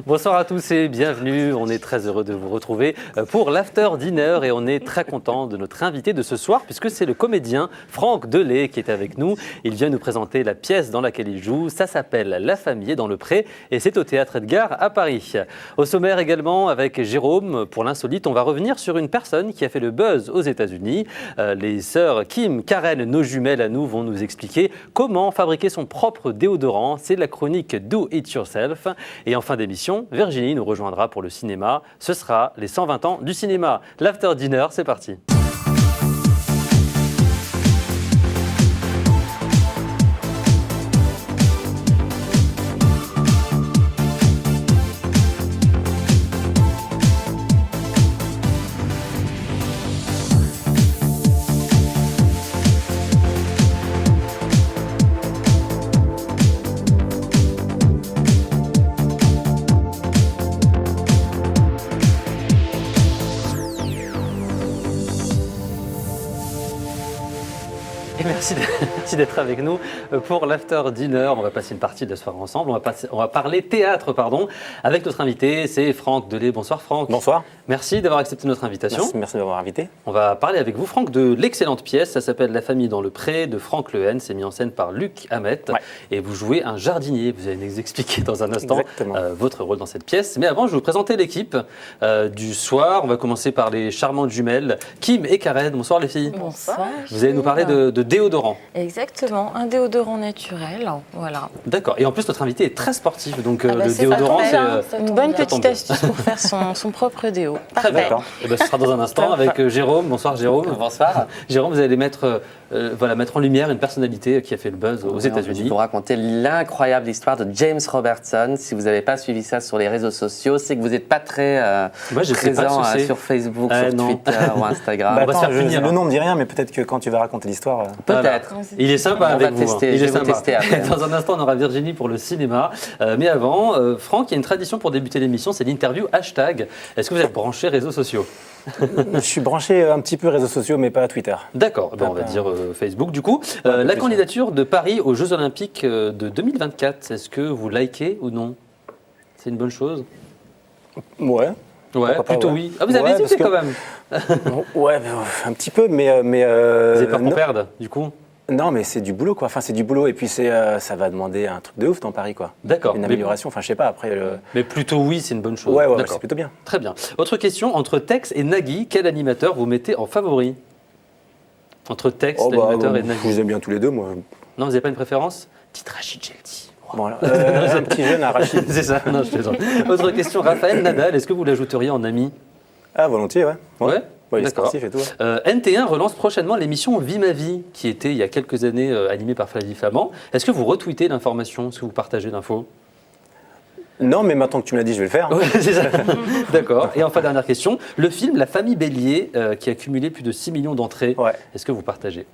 Bonsoir à tous et bienvenue. On est très heureux de vous retrouver pour l'After Dinner et on est très content de notre invité de ce soir puisque c'est le comédien Franck Delay qui est avec nous. Il vient nous présenter la pièce dans laquelle il joue. Ça s'appelle La Famille dans le Pré et c'est au Théâtre Edgar à Paris. Au sommaire également avec Jérôme, pour l'insolite, on va revenir sur une personne qui a fait le buzz aux États-Unis. Les sœurs Kim, Karen, nos jumelles à nous, vont nous expliquer comment fabriquer son propre déodorant. C'est la chronique Do It Yourself. Et en fin d'émission, Virginie nous rejoindra pour le cinéma. Ce sera les 120 ans du cinéma. L'After Dinner, c'est parti. Merci d'être avec nous pour l'After Dinner. On va passer une partie de la soirée ensemble. On va parler théâtre, avec notre invité, c'est Franck Delay. Bonsoir Franck. Bonsoir. Merci d'avoir accepté notre invitation. Merci de m'avoir invité. On va parler avec vous, Franck, de l'excellente pièce. Ça s'appelle La Famille dans le Pré de Franck Lehen. C'est mis en scène par Luc Hamet. Ouais. Et vous jouez un jardinier. Vous allez nous expliquer dans un instant votre rôle dans cette pièce. Mais avant, je vais vous présenter l'équipe du soir. On va commencer par les charmantes jumelles Kim et Karen. Bonsoir les filles. Bonsoir. Vous allez nous parler de déodorant. Exactement, un déodorant naturel, voilà. D'accord, et en plus notre invité est très sportif, donc le déodorant c'est une bonne petite astuce pour faire son propre déo. Très bien, et ce sera dans un instant avec Jérôme. Bonsoir Jérôme. Bonsoir. Jérôme, vous allez mettre en lumière une personnalité qui a fait le buzz aux États-Unis. Je vais vous raconter l'incroyable histoire de James Robertson. Si vous n'avez pas suivi ça sur les réseaux sociaux, c'est que vous n'êtes pas très présent sur Facebook, sur Twitter ou Instagram. On va se faire punir. Le nom ne me dit rien, mais peut-être que quand tu vas raconter l'histoire... Peut-être. Il est sympa avec vous. Je vais vous tester après. Dans un instant, on aura Virginie pour le cinéma. Mais avant, Franck, il y a une tradition pour débuter l'émission, c'est l'interview hashtag. Est-ce que vous êtes branché réseaux sociaux ? Je suis branché un petit peu réseaux sociaux, mais pas Twitter. D'accord, on va dire Facebook. Du coup, la candidature de Paris aux Jeux Olympiques de 2024, est-ce que vous likez ou non ? C'est une bonne chose ? Ouais. Ouais, plutôt oui. Ah, vous avez hésité quand même. Ouais, un petit peu, mais vous avez peur qu'on perde, du coup ? Non, mais c'est du boulot, quoi. Enfin, c'est du boulot, et puis ça va demander un truc de ouf dans Paris, quoi. D'accord. Une amélioration, enfin, je sais pas, après... Mais plutôt oui, c'est une bonne chose. Ouais, c'est plutôt bien. Très bien. Autre question, entre Tex et Nagui, quel animateur vous mettez en favori ? Entre Tex, l'animateur, et Nagui. Je les aime bien tous les deux, moi. Non, vous n'avez pas une préférence ? Petite Rachid Jeldi. Voilà. Un petit jeune à Rachid. C'est ça, non, je plaisante. Autre question, Raphaël Nadal, est-ce que vous l'ajouteriez en ami ? Ah, volontiers, ouais. Ouais. Ouais, il est sportif et tout. NT1 relance prochainement l'émission Vie ma vie, qui était il y a quelques années animée par Flavie Flamand. Est-ce que vous retweetez l'information ? Est-ce que vous partagez l'info ? Non, mais maintenant que tu me l'as dit, je vais le faire. Ouais, c'est ça. D'accord. Et enfin, dernière question. Le film La Famille Bélier, qui a cumulé plus de 6 millions d'entrées, est-ce que vous partagez ?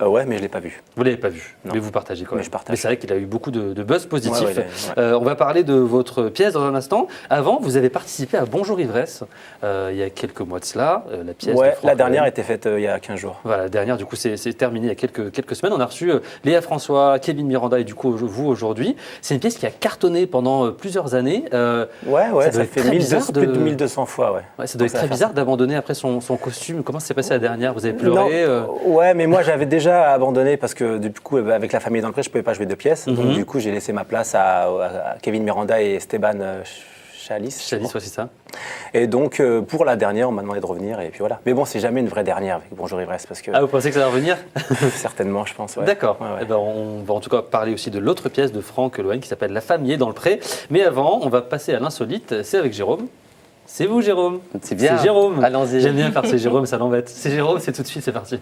Ouais, mais je ne l'ai pas vu. Vous ne l'avez pas vu, non. Mais vous partagez quand même. Mais je partage. Mais c'est vrai qu'il a eu beaucoup de buzz positif. Ouais. On va parler de votre pièce dans un instant. Avant, vous avez participé à Bonjour Ivresse, il y a quelques mois de cela. La pièce la dernière était faite il y a 15 jours. Voilà, la dernière, du coup, c'est terminé il y a quelques semaines. On a reçu Léa François, Kevin Miranda et du coup, vous aujourd'hui. C'est une pièce qui a cartonné pendant plusieurs années. Ça fait plus de 1200 fois. Ouais, ça doit être très bizarre d'abandonner après son costume. Comment ça s'est passé la dernière ? Vous avez pleuré ? Ouais, mais moi, j'avais déjà abandonné parce que du coup, avec La Famille dans le Pré, je ne pouvais pas jouer deux pièces. Donc du coup, j'ai laissé ma place à Kevin Miranda et Esteban Chalis. Chalis, c'est ça. Et donc, pour la dernière, on m'a demandé de revenir et puis voilà. Mais bon, c'est jamais une vraie dernière avec Bonjour Ivresse parce que... Ah, vous pensez que ça va revenir ? Certainement, je pense. Ouais. D'accord. Ouais. Eh ben, on va en tout cas parler aussi de l'autre pièce de Franck Lehen qui s'appelle La Famille dans le Pré. Mais avant, on va passer à l'insolite. C'est avec Jérôme. C'est vous, Jérôme. C'est bien. C'est Jérôme. Allons-y. J'aime bien faire c'est Jérôme, ça l'embête. C'est Jérôme, c'est tout de suite, c'est parti.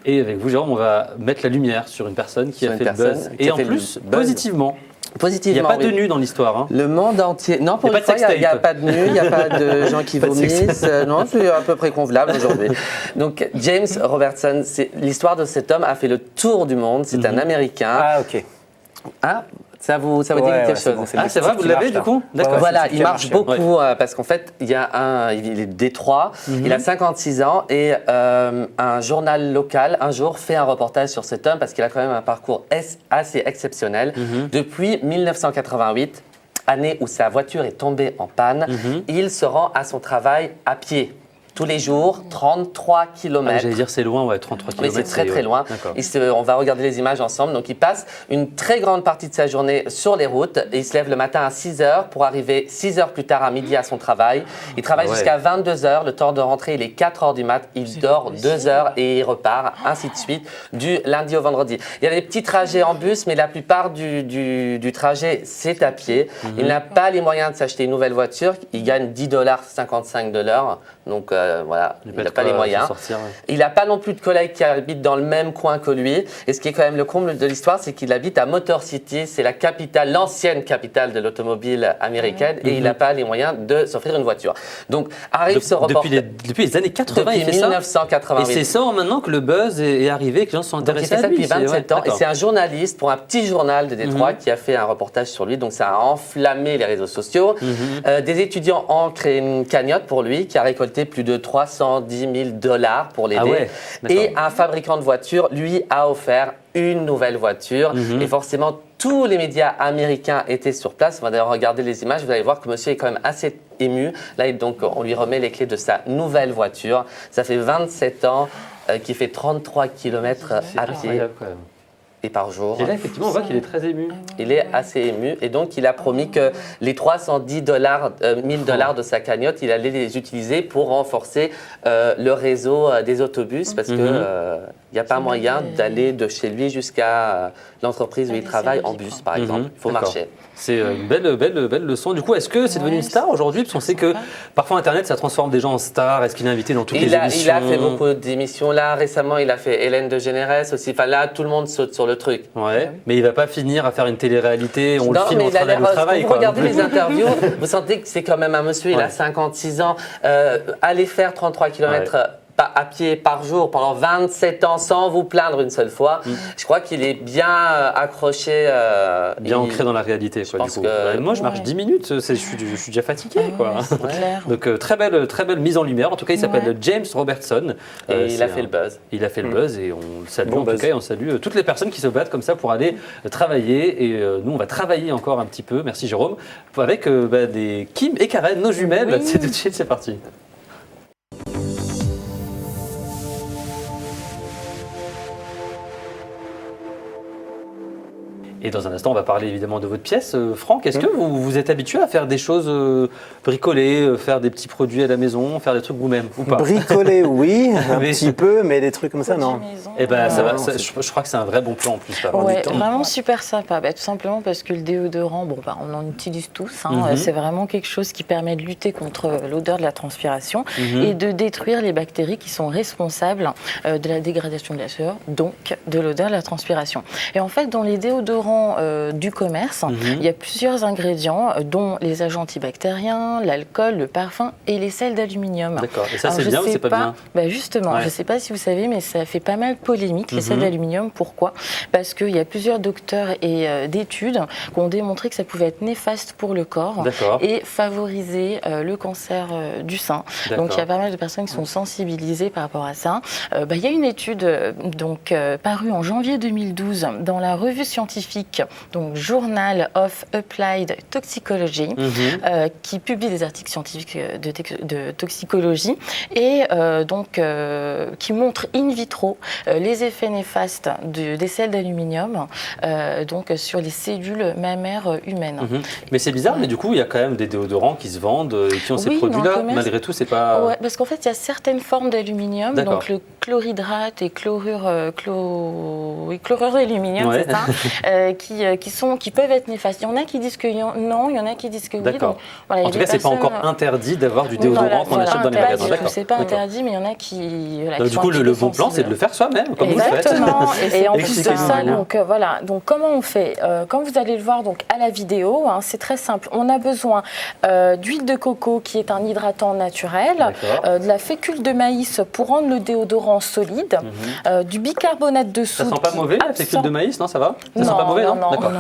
Et avec vous, Jérôme, on va mettre la lumière sur une personne qui a fait le buzz. Et en plus, positivement. Positivement. Il n'y a pas de nu dans l'histoire. Hein. Le monde entier. Non, pour une fois, il n'y a pas de nu, il n'y a pas de gens qui vomissent. Non, c'est à peu près convenable aujourd'hui. Donc, James Robertson, l'histoire de cet homme a fait le tour du monde. C'est un Américain. Ah, ok. Ah, Ça vous dit quelque chose? C'est vrai, vous l'avez du coup? D'accord. Voilà, il marche beaucoup parce qu'en fait, il est de Détroit, il a 56 ans et un journal local, un jour, fait un reportage sur cet homme parce qu'il a quand même un parcours assez exceptionnel. Depuis 1988, année où sa voiture est tombée en panne, il se rend à son travail à pied. Tous les jours, 33 km. J'allais dire c'est loin, 33 km. Mais c'est très loin. On va regarder les images ensemble. Donc il passe une très grande partie de sa journée sur les routes. Et il se lève le matin à 6 h pour arriver 6 h plus tard à midi à son travail. Il travaille jusqu'à 22 h. Le temps de rentrer, il est 4 h du mat. Il dort 2 heures et il repart, ainsi de suite, du lundi au vendredi. Il y a des petits trajets en bus, mais la plupart du trajet, c'est à pied. Il n'a pas les moyens de s'acheter une nouvelle voiture. Il gagne $10,55 de l'heure. Donc voilà, il n'a pas les moyens. Il n'a pas non plus de collègues qui habitent dans le même coin que lui. Et ce qui est quand même le comble de l'histoire, c'est qu'il habite à Motor City. C'est la capitale, l'ancienne capitale de l'automobile américaine. Et il n'a pas les moyens de s'offrir une voiture. Donc arrive ce reportage. Depuis les années 80, il fait ça. 1988. Et c'est ça maintenant que le buzz est arrivé, que les gens sont intéressés à lui. Il fait ça depuis 27 ans. Et c'est un journaliste pour un petit journal de Détroit qui a fait un reportage sur lui. Donc ça a enflammé les réseaux sociaux. Des étudiants ont créé une cagnotte pour lui qui a récolté plus de $310 000 pour l'aider. Et un fabricant de voitures lui a offert une nouvelle voiture. Et forcément, tous les médias américains étaient sur place. On va d'ailleurs regarder les images. Vous allez voir que monsieur est quand même assez ému. Là, donc, on lui remet les clés de sa nouvelle voiture. Ça fait 27 ans qu'il fait 33 km à pied. Et par jour. Et là, effectivement, on voit qu'il est très ému. Il est assez ému. Et donc, il a promis que les $310 000 de sa cagnotte, il allait les utiliser pour renforcer le réseau des autobus parce que il n'y a pas moyen d'aller de chez lui jusqu'à l'entreprise où il travaille en bus, par exemple. Il faut marcher. C'est une belle leçon. Du coup, est-ce que c'est devenu une star aujourd'hui? Parce qu'on sait que parfois Internet, ça transforme des gens en stars. Est-ce qu'il est invité dans toutes les émissions? Il a fait beaucoup d'émissions. Là, récemment, il a fait Hélène DeGeneres aussi. Enfin, là, tout le monde saute sur le truc. Ouais, mais il ne va pas finir à faire une télé-réalité. On le filme en train d'aller au travail. Quand vous regardez les interviews, vous sentez que c'est quand même un monsieur, il a 56 ans. Aller faire 33 km à pied par jour pendant 27 ans sans vous plaindre une seule fois, je crois qu'il est bien accroché. Bien ancré dans la réalité. Quoi, du coup. Moi, je marche 10 minutes, je suis déjà fatigué. Quoi. Donc, très belle mise en lumière. En tout cas, il s'appelle James Robertson. Et il a fait le buzz. Il a fait le buzz et on le salue. En tout cas, on salue toutes les personnes qui se battent comme ça pour aller travailler. Et nous, on va travailler encore un petit peu, merci Jérôme, avec des Kim et Karen, nos jumelles. C'est tout de suite, c'est parti. Et dans un instant, on va parler évidemment de votre pièce. Franck, est-ce que vous êtes habitué à faire des choses, bricoler, faire des petits produits à la maison, faire des trucs vous-même ou pas? Bricoler, oui, un petit peu, mais des trucs comme ça, non. Eh ben, ça va, je crois que c'est un vrai bon plan en plus. Ouais, vraiment super sympa. Tout simplement parce que le déodorant, on en utilise tous. C'est vraiment quelque chose qui permet de lutter contre l'odeur de la transpiration et de détruire les bactéries qui sont responsables de la dégradation de la sueur, donc de l'odeur de la transpiration. Et en fait, dans les déodorants du commerce, il y a plusieurs ingrédients, dont les agents antibactériens, l'alcool, le parfum et les sels d'aluminium. D'accord. Et ça, c'est bien ou c'est pas bien? Justement, je ne sais pas si vous savez, mais ça fait pas mal polémique, les sels d'aluminium. Pourquoi? Parce qu'il y a plusieurs docteurs et d'études qui ont démontré que ça pouvait être néfaste pour le corps et favoriser le cancer du sein. Donc, il y a pas mal de personnes qui sont sensibilisées par rapport à ça. Il y a une étude parue en janvier 2012 dans la revue scientifique, donc Journal of Applied Toxicology, qui publie des articles scientifiques de toxicologie et qui montre in vitro les effets néfastes des sels d'aluminium sur les cellules mammaires humaines. Mais c'est bizarre, mais du coup, il y a quand même des déodorants qui se vendent et qui ont ces produits-là. Malgré tout, c'est pas... Ouais, parce qu'en fait, il y a certaines formes d'aluminium, donc le chlorhydrate et chlorure d'aluminium, c'est ça, qui peuvent être néfastes. Il y en a qui disent que non, il y en a qui disent que oui. D'accord. Donc, en tout cas, c'est pas encore interdit d'avoir du déodorant qu'on achète dans les magasins. C'est pas interdit, mais il y en a qui... donc, du coup, le bon plan, c'est de le faire soi-même, comme vous le faites. Exactement. Et en plus de ça, donc comment on fait? Comme vous allez le voir à la vidéo, c'est très simple. On a besoin d'huile de coco, qui est un hydratant naturel, de la fécule de maïs pour rendre le déodorant déodorant solide, du bicarbonate de soude. Ça sent pas mauvais, la fécule de maïs, non, ça va? Ça sent pas mauvais, non? D'accord.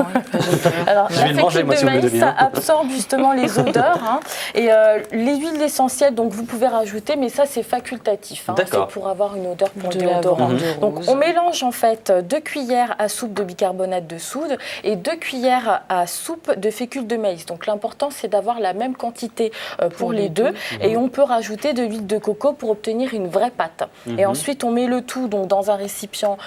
Alors, Je vais le manger, moi, si vous me le donnez. Ça absorbe justement les odeurs. Et les huiles essentielles, donc vous pouvez rajouter, mais ça c'est facultatif. C'est pour avoir une odeur pour le déodorant. Donc on mélange en fait 2 cuillères à soupe de bicarbonate de soude et 2 cuillères à soupe de fécule de maïs. Donc l'important c'est d'avoir la même quantité pour les deux. Et on peut rajouter de l'huile de coco pour obtenir une vraie pâte. Et ensuite on met le tout donc, dans un récipient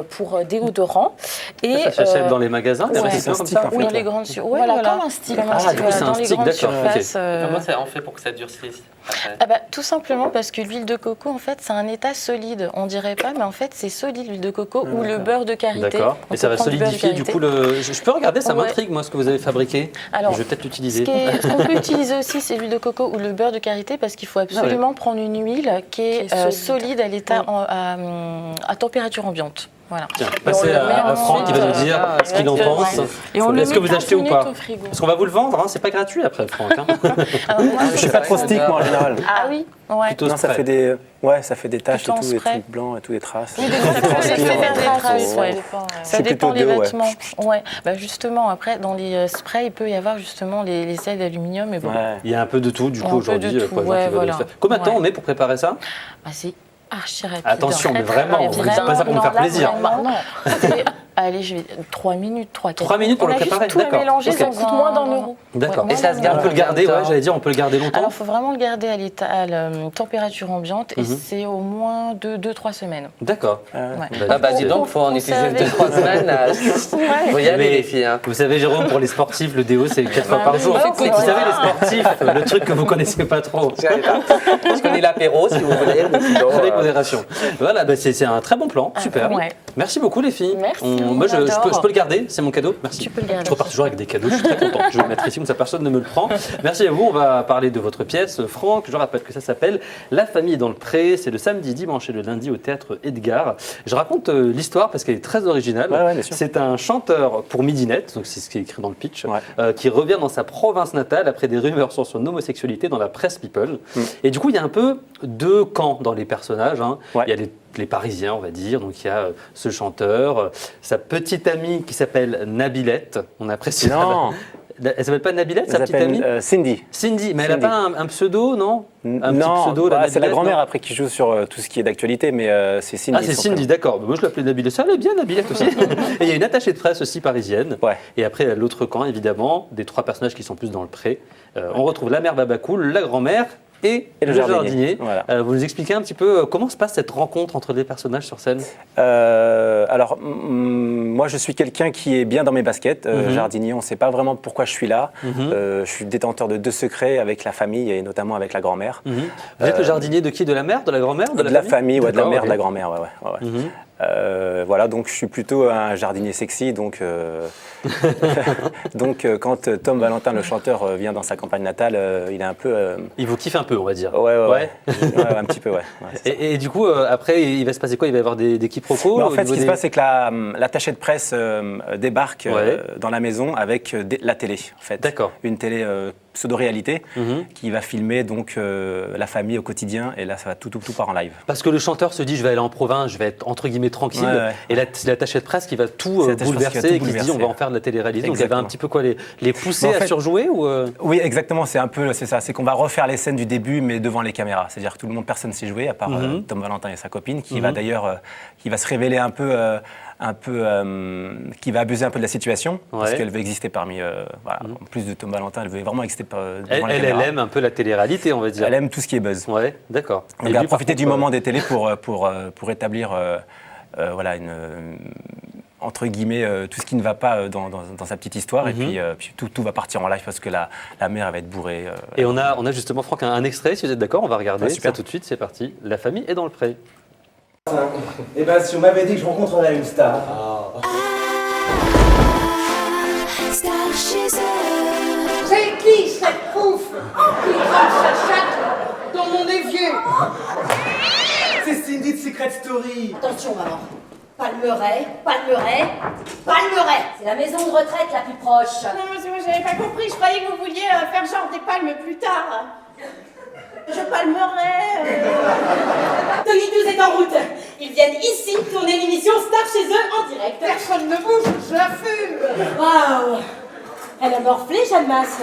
pour déodorant. Et ça s'achète dans les magasins, des récipients comme ça? Oui, les grandes surfaces. Voilà, comme un stick. Ah, du coup c'est un stick, d'accord. Comment on fait pour que ça durcisse? Tout simplement parce que l'huile de coco, en fait, c'est un état solide. On dirait pas, mais en fait, c'est solide l'huile de coco ou le beurre de karité. D'accord. Et ça va solidifier du coup le. Je peux regarder, ça m'intrigue moi ce que vous avez fabriqué. Alors, je vais peut-être l'utiliser. Ce qu'on peut utiliser aussi, c'est l'huile de coco ou le beurre de karité parce qu'il faut absolument prendre une huile qui est solide à l'état à température ambiante. Voilà. Tiens, passez à Franck qui va nous dire ce qu'il en pense. Est-ce que vous achetez ou pas? Parce qu'on va vous le vendre, c'est pas gratuit après, Franck. Je suis pas trop stick moi en général. Ah oui. Plutôt non, ça fait des taches et tout, des trucs blancs et tout, des traces. Oui, ça dépend des vêtements. Justement, après, dans les sprays, il peut y avoir justement les sels d'aluminium. Mais bon. Il y a un peu de tout, du coup, aujourd'hui. Combien de temps on met pour préparer ça? C'est archi rapide. Attention, mais vraiment, vous ne dites pas ça pour me faire plaisir. Allez, je vais 3 minutes, 3 minutes pour le préparer. Tout mélanger, ça coûte moins d'€1. D'accord. Et ça se garde. On peut le garder, j'allais dire, on peut le garder longtemps. Alors, il faut vraiment le garder à la température ambiante et c'est au moins 2-3 semaines. D'accord. Dis donc, il faut en utiliser 2-3 semaines. Il faut y aller, les filles. Vous savez, Jérôme, pour les sportifs, le déo, c'est 4 fois par jour. Vous savez, les sportifs, le truc que vous connaissez pas trop. Je connais l'apéro, si vous voulez. Avec modération. Voilà, c'est un très bon plan. Super. Merci beaucoup, les filles. Merci. Moi, je peux le garder, c'est mon cadeau. Merci. Tu peux le garder. Je repars toujours avec des cadeaux, je suis très content. Je vais le mettre ici, comme ça personne ne me le prend. Merci à vous, on va parler de votre pièce. Franck, je rappelle que ça s'appelle La famille dans le pré. C'est le samedi, dimanche et le lundi au théâtre Edgar. Je raconte l'histoire parce qu'elle est très originale. C'est un chanteur pour midinette, donc c'est ce qui est écrit dans le pitch, qui revient dans sa province natale après des rumeurs sur son homosexualité dans la presse People. Et du coup, il y a un peu 2 camps dans les personnages. Il y a les Parisiens, on va dire. Donc il y a ce chanteur, sa petite amie qui s'appelle Nabilette. On apprécie. Non. Elle s'appelle pas Nabilette, sa petite amie? Cindy. Cindy, mais elle n'a pas un pseudo, non? Non, c'est la grand-mère après qui joue sur tout ce qui est d'actualité, mais c'est Cindy. Ah, c'est Cindy, d'accord. Moi, je l'appelais Nabilette. Ça allait bien, Nabilette aussi. Et il y a une attachée de presse aussi parisienne. Et après, l'autre camp, évidemment, des 3 personnages qui sont plus dans le pré. On retrouve la mère Babacool, la grand-mère et le jardinier. Voilà. Vous nous expliquez un petit peu comment se passe cette rencontre entre les personnages sur scène? Alors, moi, je suis quelqu'un qui est bien dans mes baskets. Jardinier, on ne sait pas vraiment pourquoi je suis là. Je suis détenteur de 2 secrets avec la famille et notamment avec la grand-mère. Vous êtes le jardinier de qui? De la mère? De la grand-mère? De la famille, de la mère, de la grand-mère. Voilà, donc je suis plutôt un jardinier sexy, donc quand Tom Valentin, le chanteur, vient dans sa campagne natale, il est un peu... Il vous kiffe un peu, on va dire. Ouais, un petit peu, et du coup, après, il va se passer quoi? Il va y avoir des quiproquos? En fait, ce qui se passe, c'est que l'attaché de presse débarque dans la maison avec la télé, en fait. D'accord. Une télé pseudo-réalité qui va filmer donc la famille au quotidien, et là, ça va tout part en live. Parce que le chanteur se dit, je vais aller en province, je vais être entre guillemets tranquille, et c'est l'attaché de presse qui va tout bouleverser et qui se dit, on va en faire de la télé-réalité. Donc, vous avez un petit peu quoi, les pousser à surjouer ou Oui, exactement, c'est ça. C'est qu'on va refaire les scènes du début, mais devant les caméras. C'est-à-dire que tout le monde, personne ne sait jouer, à part Tom Valentin et sa copine, qui va d'ailleurs qui va se révéler un peu qui va abuser un peu de la situation, parce qu'elle veut exister parmi... En plus de Tom Valentin, elle veut vraiment exister devant les caméras. Elle aime un peu la télé-réalité, on va dire. Elle aime tout ce qui est buzz. Ouais, d'accord. Donc elle va profiter du moment des télés pour établir entre guillemets, tout ce qui ne va pas dans sa petite histoire, et puis tout va partir en live parce que la mère elle va être bourrée. Et on a justement, Franck, un extrait, si vous êtes d'accord, on va regarder ça tout de suite, c'est parti. La famille est dans le pré. Eh ben, si on m'avait dit que je rencontrerais une star. C'est qui cette pouffe qui trempe sa chatte dans mon évier? C'est Cindy de Secret Story. Attention, maman. Palmeraie. C'est la maison de retraite la plus proche. Non, monsieur, moi j'avais pas compris. Je croyais que vous vouliez faire genre des palmes plus tard. Je palmerai. Tony 12 est en route. Ils viennent ici tourner l'émission Star chez eux en direct. Personne ne bouge, je la fume. Waouh. Elle a morflé, Jeanne Masse.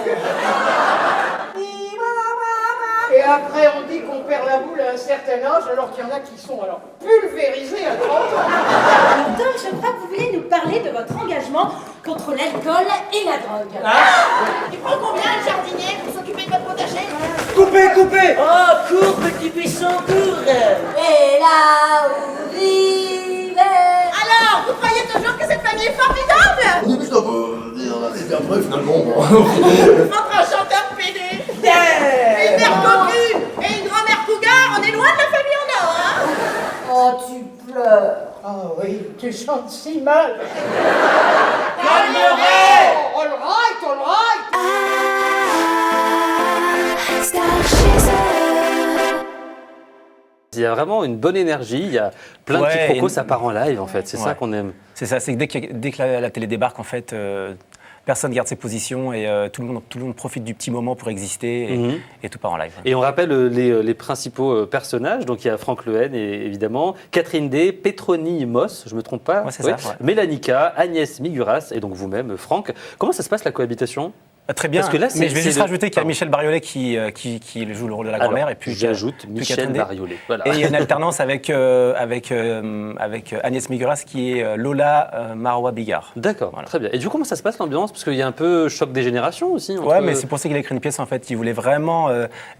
Et après, on dit qu'on perd la boule à un certain âge, alors qu'il y en a qui sont alors pulvérisés à 30 ans. Docteur, je crois que vous voulez nous parler de votre engagement contre l'alcool et la drogue. Il prend combien le jardinier pour s'occuper de votre potager? Coupez. Oh, cours, petit buisson, cours. Et là où vivait... Alors, vous croyez toujours que cette famille est formidable? Oui, mais je dois vous dire, et après, finalement, bon. Entre un chanteur pédé, une mère cocu et une grand-mère cougar, on est loin de la famille en or, hein? Oh, tu pleures. Ah oui, tu chantes si mal. Calmerez. Oh, all right. Il y a vraiment une bonne énergie, il y a plein de petits crocos, ça part en live en fait, c'est ça qu'on aime. C'est ça, c'est que dès que la télé débarque, en fait, personne garde ses positions et tout le monde profite du petit moment pour exister et tout part en live. Et on rappelle les principaux personnages, donc il y a Franck Lehen évidemment, Catherine Day, Petroni Moss, je ne me trompe pas, Ouais, c'est ça, ouais. Mélanie K, Agnès Miguras et donc vous-même Franck. Comment ça se passe la cohabitation ? Très bien, Parce que là, mais je vais juste rajouter qu'il y a Pardon. Michel Bariolet qui joue le rôle de la grand-mère. Et puis j'ajoute Michel Bariolet. Voilà. Et il y a une alternance avec Agnès Miguras qui est Lola Marois Bigard. D'accord, Voilà. très bien. Et du coup, comment ça se passe l'ambiance ? Parce qu'il y a un peu choc des générations aussi. Ouais, mais c'est pour ça qu'il a écrit une pièce en fait. Il voulait vraiment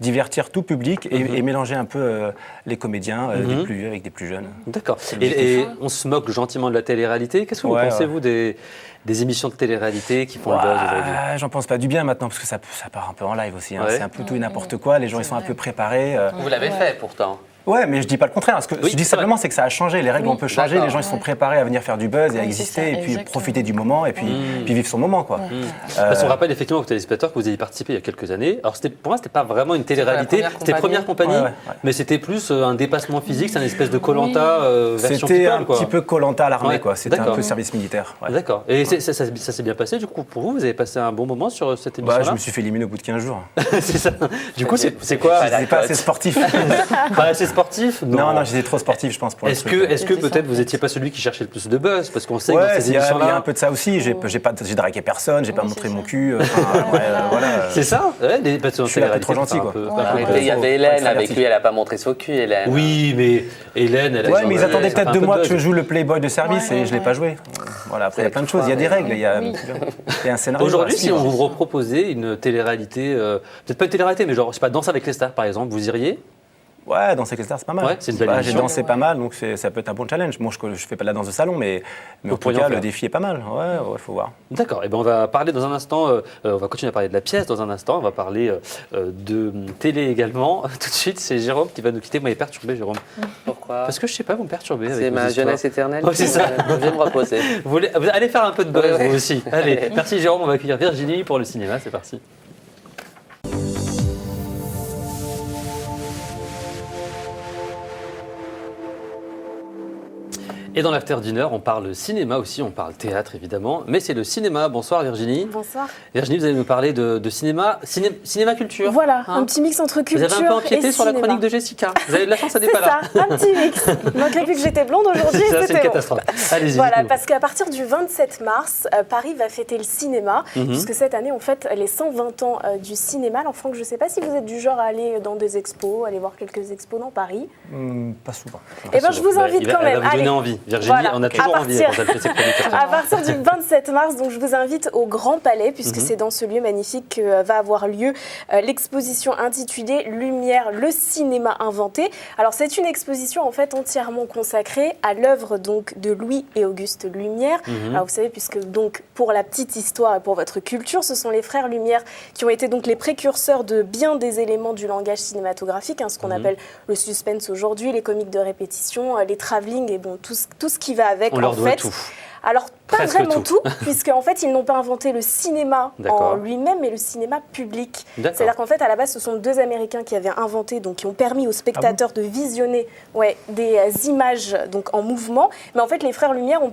divertir tout public et mélanger un peu les comédiens, des plus vieux avec des plus jeunes. D'accord. Et on se moque gentiment de la télé-réalité. Qu'est-ce que vous pensez, vous, des émissions de télé-réalité qui font le buzz aujourd'hui ? J'en pense pas du bien maintenant parce que ça part un peu en live aussi. Hein. Ouais. C'est un peu tout et n'importe quoi. Les gens ils sont un peu préparés. Vous l'avez fait pourtant. Ouais, mais je dis pas le contraire. Ce que je dis simplement, c'est que ça a changé. Les règles ont un peu changé. d'accord. Les gens ils sont préparés à venir faire du buzz et à exister et puis profiter du moment et puis vivre son moment, quoi. Parce qu'on rappelle effectivement aux téléspectateurs que vous avez participé il y a quelques années. Alors pour moi, c'était pas vraiment une télé-réalité. C'était Première Compagnie, Ouais. mais c'était plus un dépassement physique, c'est une espèce de Koh-Lanta version C'était people, un quoi. petit peu Koh-Lanta à l'armée, Ouais, quoi. C'était un d'accord. peu service militaire. Ouais. D'accord. Et ça s'est bien passé du coup pour vous ? Vous avez passé un bon moment sur cette émission-là ? Je me suis fait éliminer au bout de 15 jours. C'est ça. Du coup, c'est quoi ? C'était pas assez sportif. Pas assez sportif ? Non, j'étais trop sportif, je pense, pour le Est-ce truc. que peut-être vous n'étiez pas celui qui cherchait le plus de buzz ? Parce qu'on sait que dans Ouais, ces il y a émissions-là. un peu de ça aussi. J'ai dragué personne, j'ai pas montré mon cul. Voilà. C'est ça ? Ouais, Je suis un peu trop gentil, quoi. Arrêtez, il y avait Hélène avec lui, elle n'a pas montré son cul, Hélène. Oui, mais Hélène, elle a. Ouais, mais ils attendaient ça fait peut-être un de peu moi buzz. que je joue le playboy de service et je l'ai pas joué. Voilà, après il y a plein de choses, il y a des règles, il y a un scénario. Aujourd'hui, à si on suivre. vous reproposait une télé-réalité, peut-être pas une télé-réalité, mais genre, je sais pas, Danse avec les stars par exemple, vous iriez ? Ouais, danser avec les stars, c'est pas mal. Ouais, c'est une belle J'ai émission. dansé pas mal, donc ça peut être un bon challenge. Moi, je fais pas de la danse de salon, mais en tout pourriez en cas, faire. le défi est pas mal. Ouais, faut voir. D'accord, et ben on va parler dans un instant, on va continuer à parler de la pièce dans un instant, on va parler de télé également. Tout de suite, c'est Jérôme qui va nous quitter. Moi, il est perturbé, Jérôme. Pourquoi ? Parce que je sais pas, vous me perturbez. C'est avec vos ma histoires. jeunesse éternelle. Ouais, c'est ça. Je vais me reposer. Vous allez faire un peu de buzz, Ouais. vous aussi. Allez, merci Jérôme, on va accueillir Virginie pour le cinéma, c'est parti. Et dans l'after dinner, on parle cinéma aussi, on parle théâtre évidemment, mais c'est le cinéma. Bonsoir Virginie. Bonsoir. Virginie, vous allez nous parler de cinéma, cinéma culture. Voilà, hein. un petit mix entre culture et Vous avez un peu empiété sur la cinéma. chronique de Jessica. Vous avez de la chance, elle n'est C'est pas là. ça, un petit mix. Il manquait plus que j'étais blonde aujourd'hui, Ça, c'est c'était une bon. catastrophe. Allez-y. Voilà, dites-nous. parce qu'à partir du 27 mars, Paris va fêter le cinéma, puisque cette année, on fête les 120 ans du cinéma. Alors Franck, je ne sais pas si vous êtes du genre à aller dans des expos, aller voir quelques expos dans Paris. Pas souvent. Eh bien, je vous invite quand même. Elle va vous donner Allez. envie. Virginie, Voilà. on a toujours envie quand elle fait ses chroniques. À partir du 27 mars, donc je vous invite au Grand Palais, puisque c'est dans ce lieu magnifique que va avoir lieu l'exposition intitulée Lumière, le cinéma inventé. Alors c'est une exposition en fait entièrement consacrée à l'œuvre donc de Louis et Auguste Lumière. Alors vous savez, puisque donc pour la petite histoire et pour votre culture, ce sont les frères Lumière qui ont été donc les précurseurs de bien des éléments du langage cinématographique, hein, ce qu'on appelle le suspense aujourd'hui, les comiques de répétition, les travelling et bon tout ce qui va avec. On leur en doit fait. tout. Alors, pas Presque vraiment tout. tout, puisqu'en fait, ils n'ont pas inventé le cinéma en D'accord. lui-même, mais le cinéma public. D'accord. C'est-à-dire qu'en fait, à la base, ce sont deux Américains qui avaient inventé, donc qui ont permis aux spectateurs de visionner des images donc, en mouvement. Mais en fait, les frères Lumière ont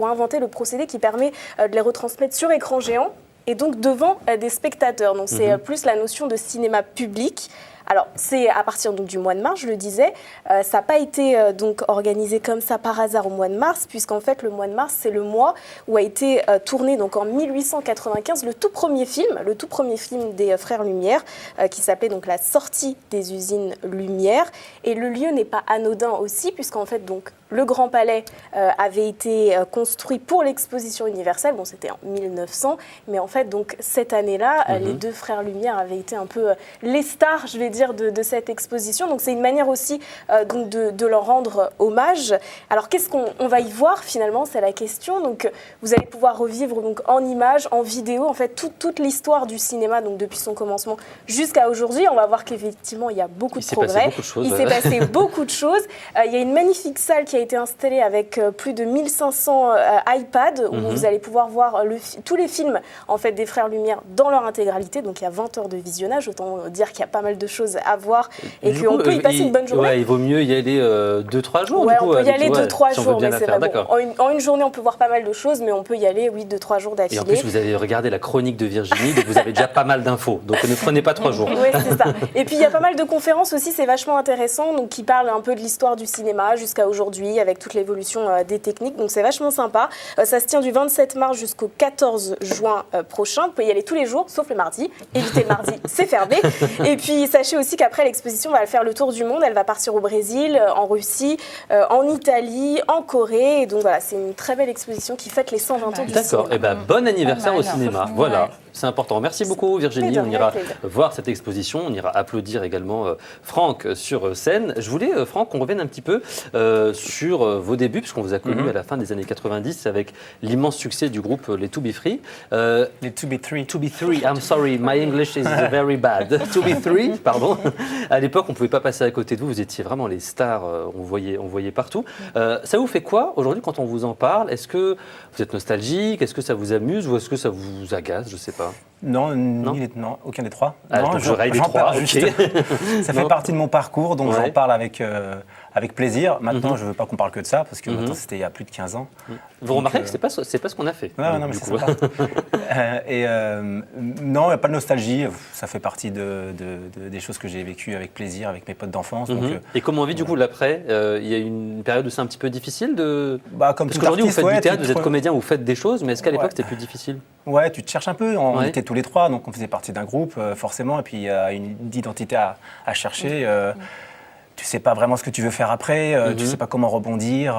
inventé le procédé qui permet de les retransmettre sur écran géant et donc devant des spectateurs. Donc, c'est plus la notion de cinéma public. Alors, c'est à partir donc, du mois de mars, je le disais. Ça n'a pas été donc organisé comme ça par hasard au mois de mars, puisqu'en fait, le mois de mars, c'est le mois où a été tourné donc, en 1895 le tout premier film des Frères Lumière, qui s'appelait donc La sortie des usines Lumière. Et le lieu n'est pas anodin aussi, puisqu'en fait, donc, le Grand Palais avait été construit pour l'exposition universelle. Bon, c'était en 1900, mais en fait, donc, cette année-là, les deux Frères Lumière avaient été un peu les stars, je vais dire, de cette exposition. Donc, c'est une manière aussi donc de leur rendre hommage. Alors, qu'est-ce qu'on va y voir finalement? C'est la question. Donc, vous allez pouvoir revivre donc, en images, en vidéo, en fait, toute l'histoire du cinéma, donc depuis son commencement jusqu'à aujourd'hui. On va voir qu'effectivement, il y a beaucoup de progrès. Il s'est passé beaucoup de choses. Il y a une magnifique salle qui a été installée avec plus de 1500 iPads où vous allez pouvoir voir tous les films en fait, des Frères Lumière dans leur intégralité. Donc, il y a 20 heures de visionnage. Autant dire qu'il y a pas mal de choses à voir et qu'on peut y passer une bonne journée. Ouais, il vaut mieux y aller 2-3 jours. Ouais, du coup, on peut y aller 2-3 jours, mais c'est vrai. Bon, en une journée, on peut voir pas mal de choses, mais on peut y aller, 2-3 jours d'affilée. Et en plus, vous avez regardé la chronique de Virginie, donc vous avez déjà pas mal d'infos. Donc ne prenez pas 3 jours. Oui, c'est ça. Et puis, il y a pas mal de conférences aussi, c'est vachement intéressant, donc qui parlent un peu de l'histoire du cinéma jusqu'à aujourd'hui, avec toute l'évolution des techniques. Donc, c'est vachement sympa. Ça se tient du 27 mars jusqu'au 14 juin prochain. Vous pouvez y aller tous les jours, sauf le mardi. Évitez le mardi, c'est fermé. Et puis, sachez aussi qu'après, l'exposition va faire le tour du monde. Elle va partir au Brésil, en Russie, en Italie, en Corée. Et donc, voilà, c'est une très belle exposition qui fête les 120 ans du cinéma. D'accord. Et bon anniversaire au cinéma. Voilà. C'est important. Merci beaucoup Virginie. On ira voir cette exposition. On ira applaudir également Franck sur scène. Je voulais, Franck, qu'on revienne un petit peu sur vos débuts, puisqu'on vous a connus à la fin des années 90 avec l'immense succès du groupe Les To Be Free. Les To Be Three. To Be Three. I'm sorry, my English is very bad. To Be Three, pardon. À l'époque, on ne pouvait pas passer à côté de vous. Vous étiez vraiment les stars. On voyait partout. Ça vous fait quoi aujourd'hui quand on vous en parle? Est-ce que vous êtes nostalgique? Est-ce que ça vous amuse ou est-ce que ça vous agace? Je ne sais pas. Non, aucun des trois. Ah, non, donc je raille les trois. Okay. Ça fait partie de mon parcours, donc j'en parle avec plaisir. Maintenant, je ne veux pas qu'on parle que de ça, parce que maintenant, c'était il y a plus de 15 ans. Vous remarquez que ce n'est pas ce qu'on a fait. Non, mais c'est sympa. Non, il n'y a pas de nostalgie. Ça fait partie des choses que j'ai vécues avec plaisir, avec mes potes d'enfance. Et comment on vit du coup l'après? Il y a une période où c'est un petit peu difficile de... Comme parce qu'aujourd'hui, vous faites du théâtre, vous êtes comédien, vous faites des choses, mais est-ce qu'à l'époque, c'était plus difficile? Ouais, tu te cherches un peu. On était tous les trois, donc on faisait partie d'un groupe, forcément, et puis il y a une identité à chercher. Tu sais pas vraiment ce que tu veux faire après, tu sais pas comment rebondir.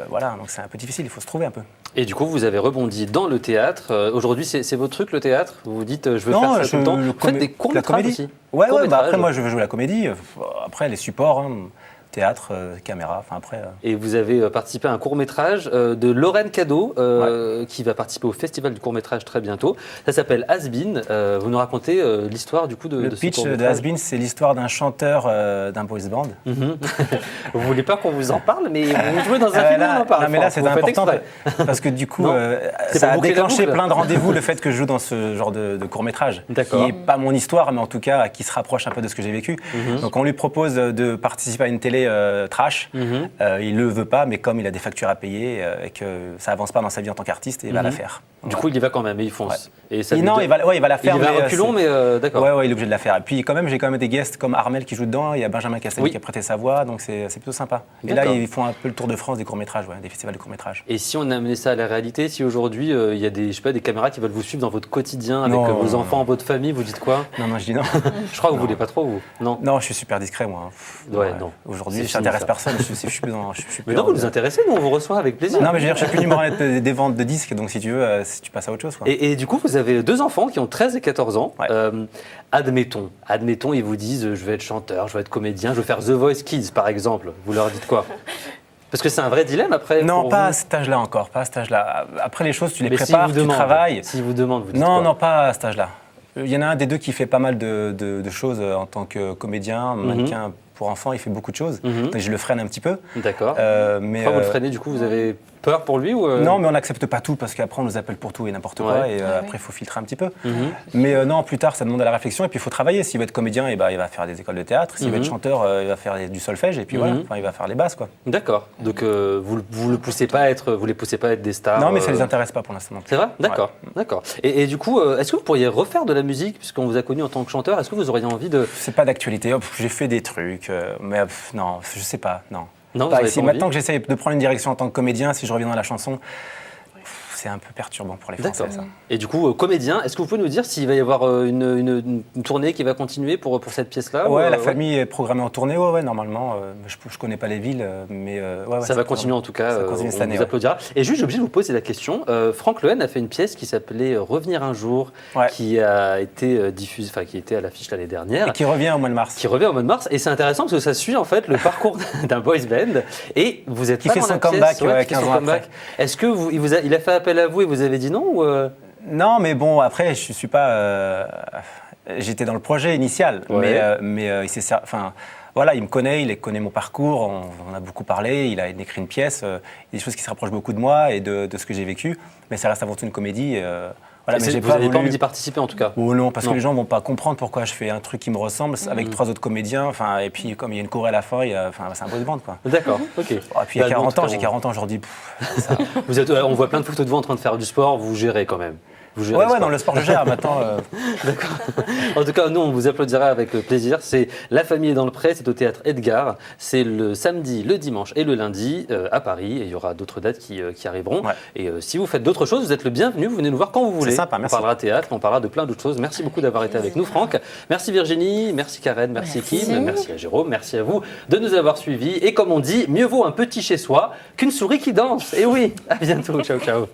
Voilà, donc c'est un peu difficile, il faut se trouver un peu. Et du coup, vous avez rebondi dans le théâtre. Aujourd'hui, c'est votre truc, le théâtre? Vous vous dites, je veux faire ça tout le temps. Vous faites des courts-métrages aussi? Ouais, après, moi, je veux jouer la comédie. Après, les supports... théâtre, caméra, enfin après... Et vous avez participé à un court-métrage de Lorraine Cadeau, qui va participer au Festival du court-métrage très bientôt. Ça s'appelle Has Been. Vous nous racontez l'histoire du coup de ce court-métrage. Le pitch de Has Been, c'est l'histoire d'un chanteur d'un boys band. Vous voulez pas qu'on vous en parle, mais vous jouez dans un film, on en parle. Non, mais là, c'est important, parce que du coup, ça a déclenché plein de rendez-vous, le fait que je joue dans ce genre de court-métrage. Qui n'est pas mon histoire, mais en tout cas, qui se rapproche un peu de ce que j'ai vécu. Donc on lui propose de participer à une télé trash. Il le veut pas, mais comme il a des factures à payer et que ça avance pas dans sa vie en tant qu'artiste, il va la faire. Du coup, il y va quand même et il fonce. Et ça il va la faire. Il va reculons, mais d'accord. Ouais, il est obligé de la faire. Et puis j'ai quand même des guests comme Armel qui joue dedans. Il y a Benjamin Castaldi qui a prêté sa voix, donc c'est plutôt sympa. Et là, ils font un peu le tour de France des courts-métrages, des festivals de courts-métrages. Et si on amenait ça à la réalité, si aujourd'hui il y a des caméras qui veulent vous suivre dans votre quotidien avec vos enfants, votre famille, vous dites quoi? Non, je dis non. Je crois que vous voulez pas trop, vous. Non, je suis super discret, moi. Non. Aujourd'hui, je n'intéresse personne. Je suis plus dans. Mais non, vous nous intéressez, nous on vous reçoit avec plaisir. Non, mais je veux dire, je suis plus numéro 1 des ventes de disques, donc si tu veux, tu passes à autre chose. Quoi. Et du coup, vous avez 2 enfants qui ont 13 et 14 ans. Admettons, ils vous disent je vais être chanteur, je vais être comédien, je vais faire The Voice Kids par exemple. Vous leur dites quoi? Parce que c'est un vrai dilemme après. Non, pas à cet âge-là encore, pas à cet âge-là. Après les choses, tu les prépares, tu travailles. S'ils vous demandent, vous dites quoi? Non, pas à cet âge-là. Il y en a un des deux qui fait pas mal de choses en tant que comédien, mannequin pour enfants, il fait beaucoup de choses. Donc je le freine un petit peu. D'accord. Mais vous le freinez, du coup, vous avez peur pour lui ou Non, mais on n'accepte pas tout parce qu'après on nous appelle pour tout et n'importe quoi et après il faut filtrer un petit peu. Mais non, plus tard ça demande à la réflexion et puis il faut travailler. S'il veut être comédien, il va faire des écoles de théâtre. S'il veut être chanteur, il va faire du solfège et puis voilà, il va faire les bases quoi. D'accord. Donc vous le poussez pas à être, vous les poussez pas à être des stars. Non, mais ça les intéresse pas pour l'instant. C'est vrai. D'accord. D'accord. Et du coup, est-ce que vous pourriez refaire de la musique puisqu'on vous a connu en tant que chanteur? Est-ce que vous auriez envie de C'est pas d'actualité. J'ai fait des trucs, mais non, je sais pas. Non. Non, maintenant que j'essaye de prendre une direction en tant que comédien, si je reviens dans la chanson, c'est un peu perturbant pour les Français. Ça. Et du coup, comédien, est-ce que vous pouvez nous dire s'il va y avoir une tournée qui va continuer pour cette pièce-là? Ouais, la famille est programmée en tournée, ouais, normalement. Je connais pas les villes, mais ça va continuer en tout cas. Ça continue cette année, on vous applaudira. Et juste, j'ai obligé de vous poser la question. Franck Lehen a fait une pièce qui s'appelait Revenir un jour, qui a été diffusée, enfin qui était à l'affiche l'année dernière. Et qui revient au mois de mars. Qui revient au mois de mars. Et c'est intéressant parce que ça suit en fait le parcours d'un boys band. Et vous êtes qui fait son comeback 15 ans après. Est-ce que il a fait appel à vous et vous avez dit non ou Non, mais bon, après, je suis pas. J'étais dans le projet initial, mais il s'est. Enfin, voilà, il me connaît, il connaît mon parcours, on a beaucoup parlé, il a écrit une pièce, il y a des choses qui se rapprochent beaucoup de moi et de ce que j'ai vécu, mais ça reste avant tout une comédie. Voilà, mais vous n'avez pas envie d'y participer en tout cas? Oh non, parce que les gens ne vont pas comprendre pourquoi je fais un truc qui me ressemble avec 3 autres comédiens. Et puis comme il y a une chorale à la fin, c'est un boys band quoi. D'accord, ok. Et puis il y a 40 ans, j'ai 40 ans aujourd'hui. On voit plein de photos de vous en train de faire du sport, vous gérez quand même. Ouais, dans le sport je gère maintenant. D'accord. En tout cas, nous, on vous applaudira avec plaisir. C'est La famille est dans le pré, c'est au théâtre Edgar. C'est le samedi, le dimanche et le lundi à Paris. Et il y aura d'autres dates qui arriveront. Ouais. Et si vous faites d'autres choses, vous êtes le bienvenu. Vous venez nous voir quand vous voulez. C'est sympa, merci. On parlera théâtre, on parlera de plein d'autres choses. Merci beaucoup d'avoir été avec nous, Franck. Merci Virginie, merci Karen, merci Kim, merci à Jérôme, merci à vous de nous avoir suivis. Et comme on dit, mieux vaut un petit chez soi qu'une souris qui danse. Et oui, à bientôt. Ciao, ciao.